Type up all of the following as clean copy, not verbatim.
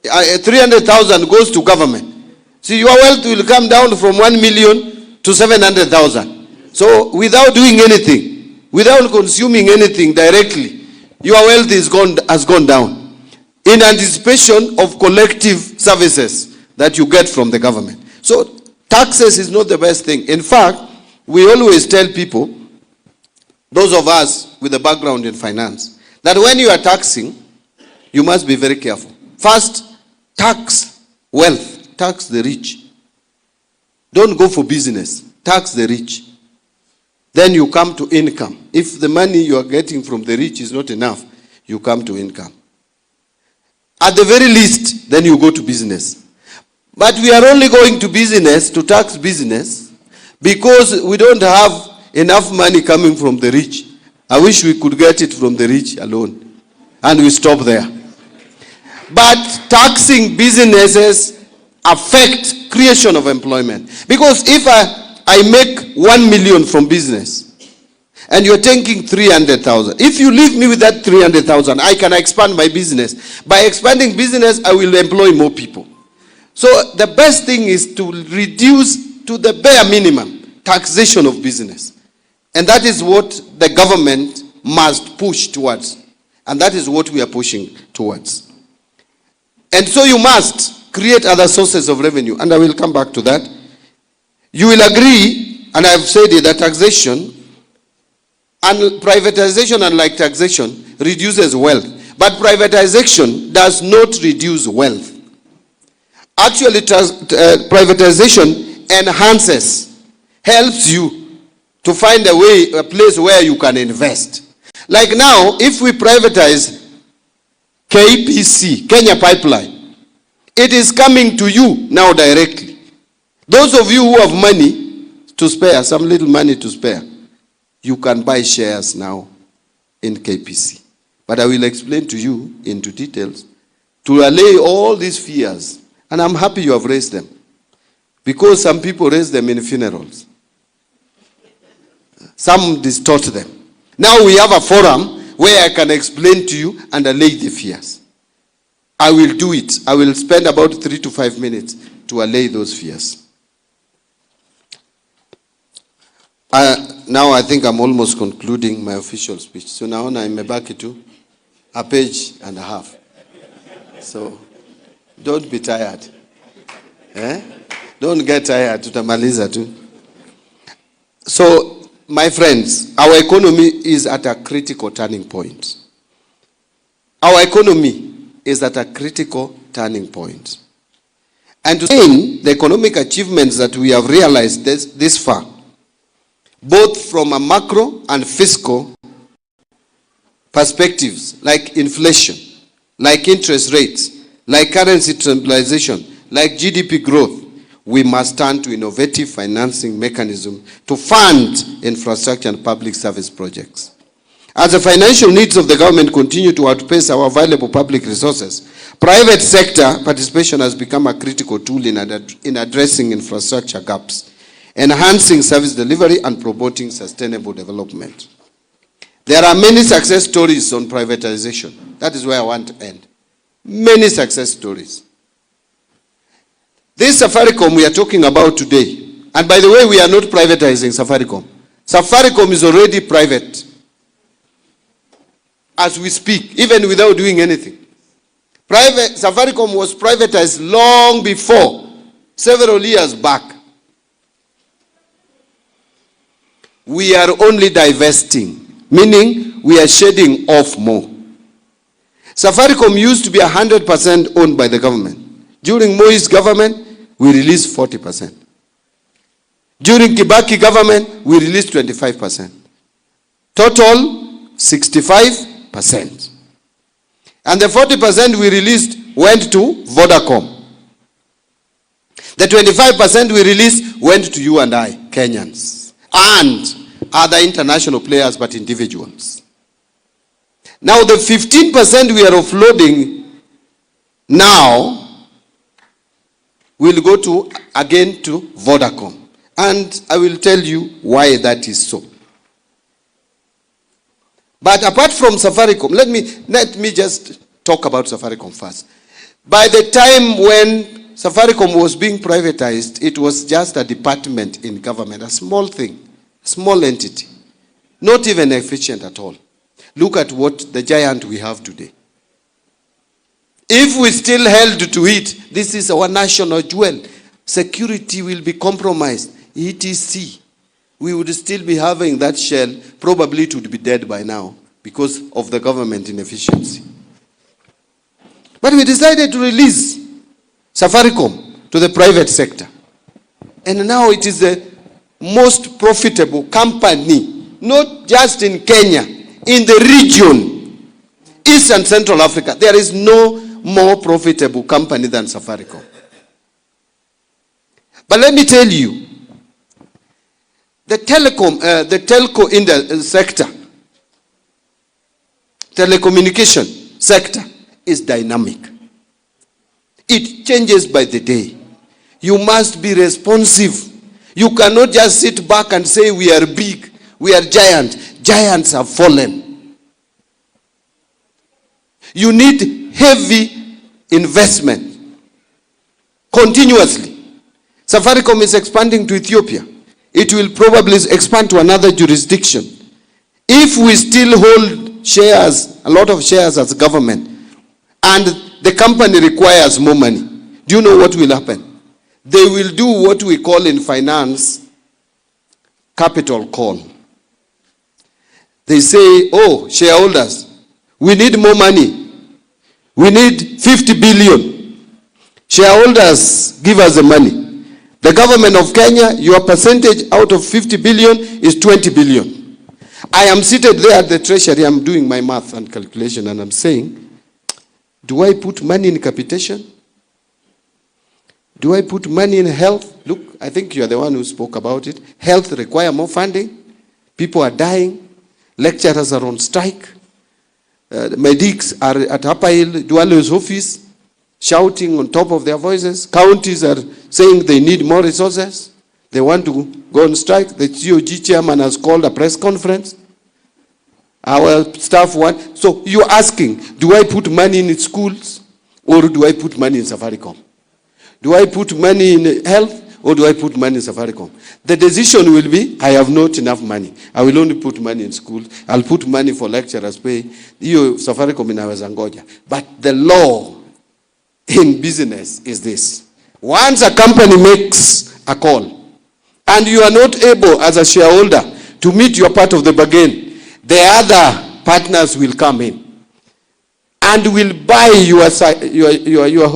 300,000 goes to government. See, your wealth will come down from 1 million to 700,000. So without doing anything, without consuming anything directly, your wealth has gone down in anticipation of collective services that you get from the government. So taxes is not the best thing. In fact, we always tell people, those of us with a background in finance, that when you are taxing, you must be very careful. First, tax wealth, tax the rich. Don't go for business, tax the rich. Then you come to income. If the money you are getting from the rich is not enough, you come to income. At the very least, then you go to business. But we are only going to business, to tax business, because we don't have enough money coming from the rich. I wish we could get it from the rich alone. And we stop there. But taxing businesses affect creation of employment. Because if I make 1 million from business, and you're taking 300,000. If you leave me with that 300,000, I can expand my business. By expanding business, I will employ more people. So the best thing is to reduce to the bare minimum taxation of business. And that is what the government must push towards. And that is what we are pushing towards. And so you must create other sources of revenue. And I will come back to that. You will agree, and I have said it, that taxation and privatization, unlike taxation, reduces wealth. But privatization does not reduce wealth. Actually, privatization enhances, helps you to find a place where you can invest. Like now, if we privatize KPC, Kenya Pipeline, it is coming to you now directly. Those of you who have money to spare, some little money to spare, you can buy shares now in KPC. But I will explain to you into details to allay all these fears. And I'm happy you have raised them. Because some people raise them in funerals. Some distort them. Now we have a forum where I can explain to you and allay the fears. I will do it. I will spend about 3 to 5 minutes to allay those fears. Now I think I'm almost concluding my official speech. So now I'm back to a page and a half. So don't be tired. Don't get tired. Tutamaliza tu. So, my friends, our economy is at a critical turning point. Our economy is at a critical turning point. And to sustain the economic achievements that we have realized this far, both from a macro and fiscal perspectives, like inflation, like interest rates, like currency stabilization, like GDP growth, we must turn to innovative financing mechanisms to fund infrastructure and public service projects. As the financial needs of the government continue to outpace our available public resources, private sector participation has become a critical tool in addressing infrastructure gaps, enhancing service delivery, and promoting sustainable development. There are many success stories on privatization. That is where I want to end. Many success stories. This Safaricom we are talking about today, and by the way, we are not privatizing Safaricom. Safaricom is already private as we speak, even without doing anything. Safaricom was privatized long before, several years back. We are only divesting, meaning we are shedding off more. Safaricom used to be 100% owned by the government. During Moi's government, we released 40%. During Kibaki government, we released 25%. Total, 65%. And the 40% we released went to Vodacom. The 25% we released went to you and I, Kenyans, and other international players, but individuals. Now the 15% we are offloading now will go to, again, to Vodacom. And I will tell you why that is so. But apart from Safaricom, let me just talk about Safaricom first. By the time when Safaricom was being privatized, it was just a department in government, a small thing, small entity, not even efficient at all. Look at what the giant we have today. If we still held to it, this is our national jewel. Security will be compromised, etc. We would still be having that shell. Probably it would be dead by now because of the government inefficiency. But we decided to release Safaricom to the private sector. And now it is the most profitable company, not just in Kenya, in the region, East and Central Africa. There is no more profitable company than Safaricom. But let me tell you, the telco sector, telecommunication sector is dynamic. It changes by the day. You must be responsive. You cannot just sit back and say we are big, we are giant. Giants have fallen. You need heavy investment continuously. Safaricom is expanding to Ethiopia. It will probably expand to another jurisdiction. If we still hold shares, a lot of shares as government, and the company requires more money, do you know what will happen? They will do what we call in finance capital call. They say, oh, shareholders, we need more money. We need 50 billion. Shareholders, give us the money. The government of Kenya, your percentage out of 50 billion is 20 billion. I am seated there at the treasury, I'm doing my math and calculation, and I'm saying, do I put money in capitation? Do I put money in health? Look, I think you are the one who spoke about it. Health require more funding. People are dying. Lecturers are on strike. Medics are at Upper Hill, Duale's office, shouting on top of their voices. Counties are saying they need more resources. They want to go on strike. The COG chairman has called a press conference. Our staff want. So you're asking, do I put money in schools or do I put money in Safaricom? Do I put money in health or do I put money in Safaricom? The decision will be, I have not enough money. I will only put money in schools. I'll put money for lecturers' pay. You Safaricom inaweza ngoja. But the law in business is this. Once a company makes a call and you are not able as a shareholder to meet your part of the bargain, the other partners will come in and will buy your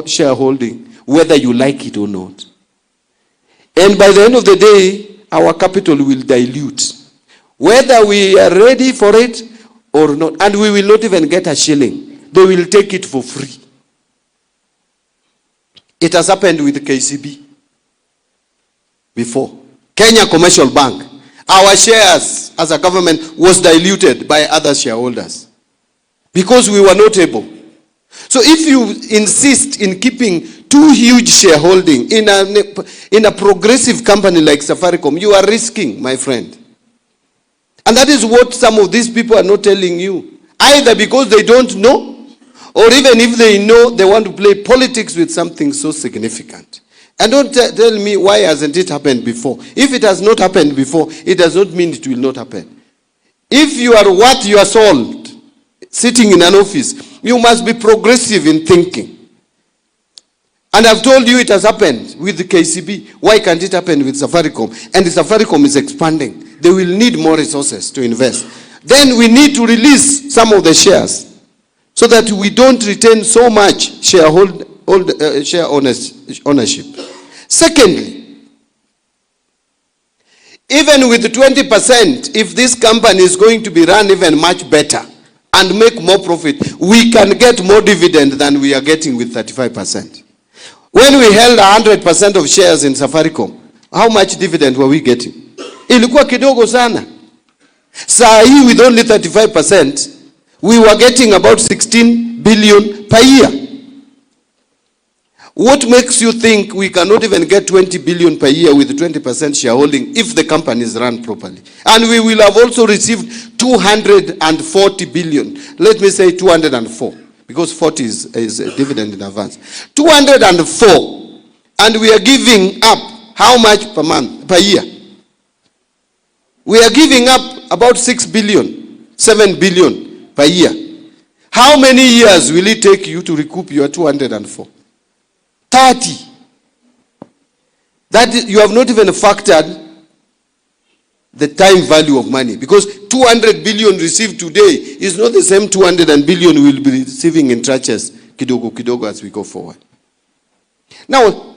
shareholding, whether you like it or not. And by the end of the day, our capital will dilute, whether we are ready for it or not. And we will not even get a shilling. They will take it for free. It has happened with KCB before. Kenya Commercial Bank. Our shares as a government was diluted by other shareholders because we were not able. So if you insist in keeping too huge shareholding in a progressive company like Safaricom, you are risking, my friend. And that is what some of these people are not telling you. Either because they don't know, or even if they know, they want to play politics with something so significant. And don't tell me why hasn't it happened before. If it has not happened before, it does not mean it will not happen. If you are what you are sold, sitting in an office, you must be progressive in thinking. And I've told you it has happened with the KCB. Why can't it happen with Safaricom? And the Safaricom is expanding. They will need more resources to invest. Then we need to release some of the shares so that we don't retain so much share ownership. Secondly, even with the 20%, if this company is going to be run even much better and make more profit, we can get more dividend than we are getting with 35%. When we held 100% of shares in Safaricom, how much dividend were we getting? Ilikuwa kidogo sana. Saa hii with only 35%, we were getting about 16 billion per year. What makes you think we cannot even get 20 billion per year with 20% shareholding if the company is run properly? And we will have also received 240 billion. Let me say 204. because 40 is a dividend in advance. 204, and we are giving up how much per month, per year? We are giving up about 6 billion, 7 billion per year. How many years will it take you to recoup your 204? 30. That is, you have not even factored the time value of money, because 200 billion received today is not the same 200 billion we will be receiving in tranches kidogo kidogo as we go forward. Now,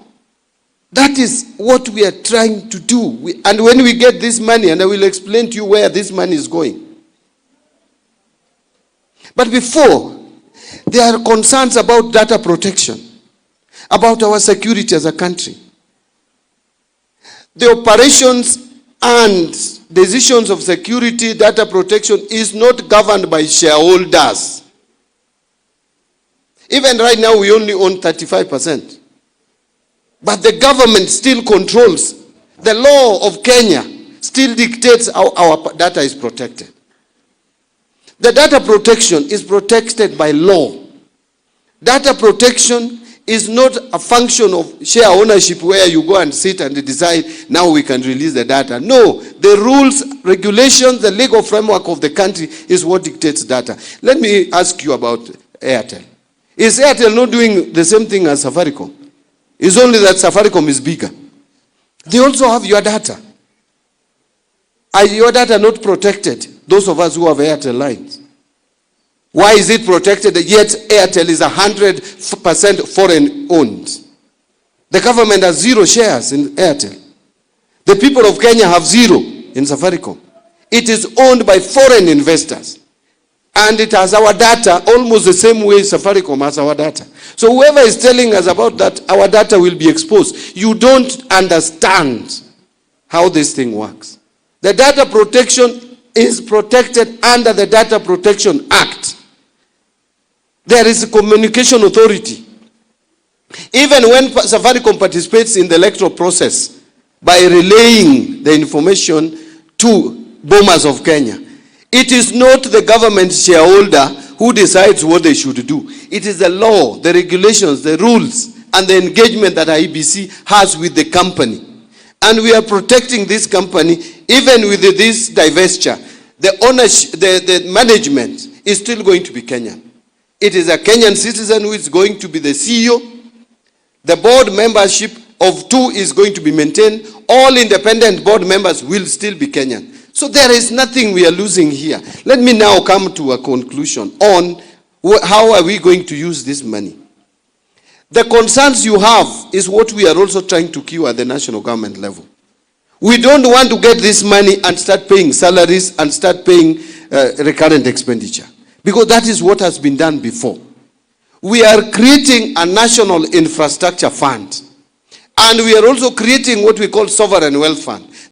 that is what we are trying to do. And when we get this money, and I will explain to you where this money is going. But before, there are concerns about data protection, about our security as a country. The operations and decisions of security, data protection is not governed by shareholders. Even right now, we only own 35%. But the government still controls. The law of Kenya still dictates how our data is protected. The data protection is protected by law. Data protection is not a function of share ownership where you go and sit and decide, now we can release the data. No, the rules, regulations, the legal framework of the country is what dictates data. Let me ask you about Airtel. Is Airtel not doing the same thing as Safaricom? It's only that Safaricom is bigger. They also have your data. Are your data not protected? Those of us who have Airtel lines. Why is it protected, yet Airtel is 100% foreign owned? The government has 0 shares in Airtel. The people of Kenya have 0 in Safaricom. It is owned by foreign investors. And it has our data almost the same way Safaricom has our data. So whoever is telling us about that, our data will be exposed, you don't understand how this thing works. The data protection is protected under the Data Protection Act. There is a communication authority. Even when Safaricom participates in the electoral process by relaying the information to Bomas of Kenya, it is not the government shareholder who decides what they should do. It is the law, the regulations, the rules, and the engagement that IEBC has with the company. And we are protecting this company even with this divestiture. The ownership, the management is still going to be Kenyan. It is a Kenyan citizen who is going to be the CEO. The board membership of 2 is going to be maintained. All independent board members will still be Kenyan. So there is nothing we are losing here. Let me now come to a conclusion on how are we going to use this money. The concerns you have is what we are also trying to cure at the national government level. We don't want to get this money and start paying salaries and start paying recurrent expenditure, because that is what has been done before. We are creating a national infrastructure fund, and we are also creating what we call sovereign wealth fund.